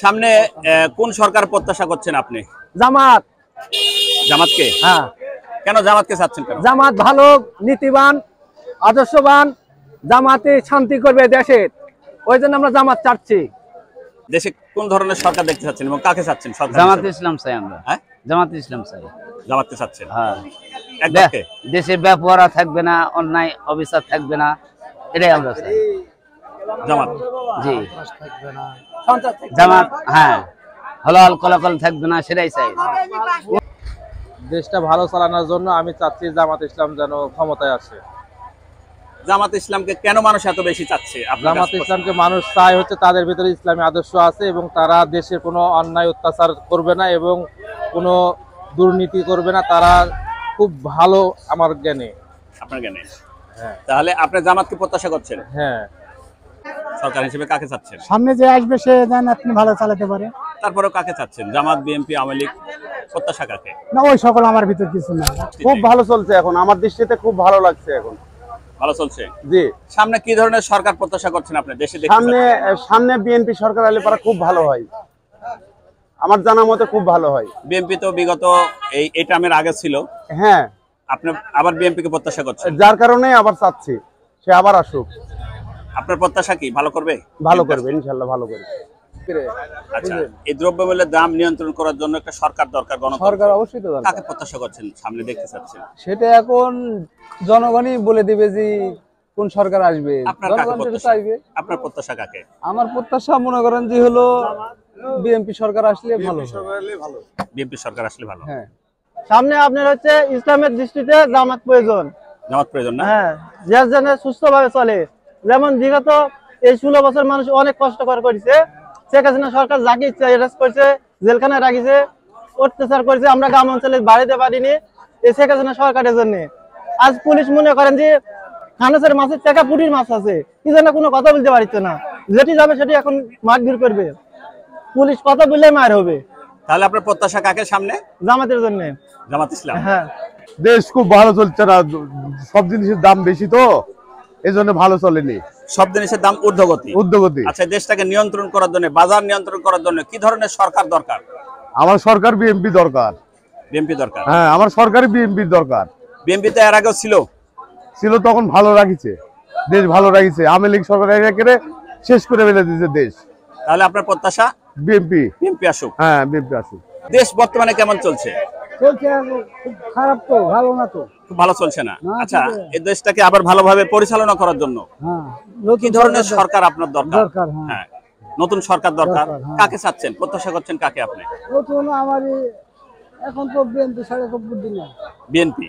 সামনে কোন সরকার প্রত্যাশা করছেন আপনি? জামাত। জামাতকে? হ্যাঁ। কেন জামাতকে চাচ্ছেন? কেন? জামাত ভালো, নীতিবান, আদর্শবান, জামাতে শান্তি করবে দেশের, ওই জন্য আমরা জামাত চাচ্ছি। দেশে কোন ধরনের সরকার দেখতে চাচ্ছেন এবং কাকে চাচ্ছেন? জামাতে ইসলাম চাই আমরা। হ্যাঁ, জামাতে ইসলাম চাই। জামাতকে চাচ্ছেন? হ্যাঁ। একদমকে দেশে ব্যাপারা থাকবে না, অন্যায় অবিচার থাকবে না, এটাই আমরা চাই। জামাত? জি, জামাত। হ্যাঁ, হলাল কলাকল থাকবে না, সেটাই চাই। দেশটা ভালো চালানোর জন্য আমি চাচ্ছি জামাত ইসলাম যেন ক্ষমতায় আসে। জামাত ইসলামকে কেন মানুষ এত বেশি চাচ্ছে? জামাত ইসলামকে মানুষ চায় হচ্ছে তাদের ভিতরে ইসলামী আদর্শ আছে এবং তারা দেশে কোনো অন্যায় অত্যাচার করবে না এবং কোনো দুর্নীতি করবে না। তারা খুব ভালো আমার জ্ঞানে। আপনার জ্ঞানে? হ্যাঁ। তাহলে আপনি জামাতকে প্রত্যাশা করছেন? হ্যাঁ। সরকার হিসেবে কাকে চাচ্ছেন? সামনে যে আসবে সে যেন আপনি ভালো চালাতে পারে। তারপরেও কাকে চাচ্ছেন? জামাত, বিএনপি, আওয়ামী লীগ? প্রত্যাশা কাকে? না, ওই সকল আমার ভিতর কিছু না। খুব ভালো চলছে এখন, আমার দৃষ্টিতে খুব ভালো লাগছে এখন। ভালো চলছে? জি। সামনে কি ধরনের সরকার প্রত্যাশা করছেন আপনি দেশে? সামনে বিএনপি সরকার এলে পরে খুব ভালো হয়, আমার জানা মতে খুব ভালো হয়। বিএনপি তো বিগত এই টার্মের আগে ছিল। হ্যাঁ। আপনি আবার বিএনপি কে প্রত্যাশা করছেন? যার কারণে আবার চাচ্ছি সে আবার আসুক। আপনার প্রত্যাশা কি ভালো করবে? ভালো করবে, ইনশাআল্লাহ ভালো করবে। আচ্ছা, এই দ্রব্যমূল্যের দাম নিয়ন্ত্রণ করার জন্য একটা সরকার দরকার, গণতন্ত্র। সরকার অবশ্যই তো দরকার। কাকে প্রত্যাশা করছেন সামনে দেখতে চাচ্ছেন? সেটা এখন জনগণই বলে দিবে যে কোন সরকার আসবে। আপনার কাকে জনগণ যেটা প্রত্যাশা? চাইবে। আপনার প্রত্যাশা কাকে? আমার প্রত্যাশা মনে করেন যে হলো বিএনপি সরকার আসলে ভালো। বিএনপি সরকার আসলে ভালো। হ্যাঁ। সামনে আপনার হচ্ছে ইসলামের দৃষ্টিতে জামাত প্রয়োজন। জামাত প্রয়োজন না? হ্যাঁ, যে যেন সুস্থভাবে চলে। যেমন বিগত এই 16 বছর মানুষ অনেক কষ্ট করেছে, শেখ হাসিনা সরকার যাকে ইচ্ছা অ্যারেস্ট করছে, জেলখানায় রাখিছে, অত্যাচার করেছে। আমরা গ্রাম অঞ্চলে বাড়িতে পারিনি এই শেখ হাসিনা সরকারের জন্য। আজ পুলিশ মনে করেন যে খানাসের মাছের টাকা পুটির মাছ আছে, কি যেন কোনো কথা বলতে পারছে না। যেটি যাবে সেটি এখন মারধর করবে, পুলিশ কথা বললে মার হবে। তাহলে আপনার প্রত্যাশা কাকে সামনে? জামাতের জন্য। জামাত ইসলাম? হ্যাঁ। দেশ খুব ভালো চলছে না, সব জিনিসের দাম বেশি তো এজন্য ভালো চলেনি। সব জিনিসের দাম ঊর্ধ্বগতি। আচ্ছা, দেশটাকে নিয়ন্ত্রণ করার জন্য, বাজার নিয়ন্ত্রণ করার জন্য কি ধরনের সরকার দরকার? আমার সরকার বিএনপি দরকার। বিএনপি দরকার? হ্যাঁ, আমার সরকারি বিএনপির দরকার। বিএনপি তো এর আগেও ছিল তখন ভালো রাখিছে, দেশ ভালো রাখিছে। আওয়ামী লীগ সরকার শেষ করে ফেলে দিয়েছে দেশ। তাহলে আপনার প্রত্যাশা বিএনপি আসুক? হ্যাঁ, বিএনপি আসুক। দেশ বর্তমানে কেমন চলছে? খারাপ তো, ভালো না তো। খুব ভালো চলছে না? আচ্ছা, এই দেশটাকে আবার ভালোভাবে পরিচালনা করার জন্য কি ধরনের সরকার আপনার দরকার? হ্যাঁ, নতুন সরকার দরকার। কাকে চাচ্ছেন, প্রত্যাশা করছেন কাকে আপনি? নতুন আমার এখন তো বিএনপি ছাড়া খুব বুদ্ধি না। বিএনপি?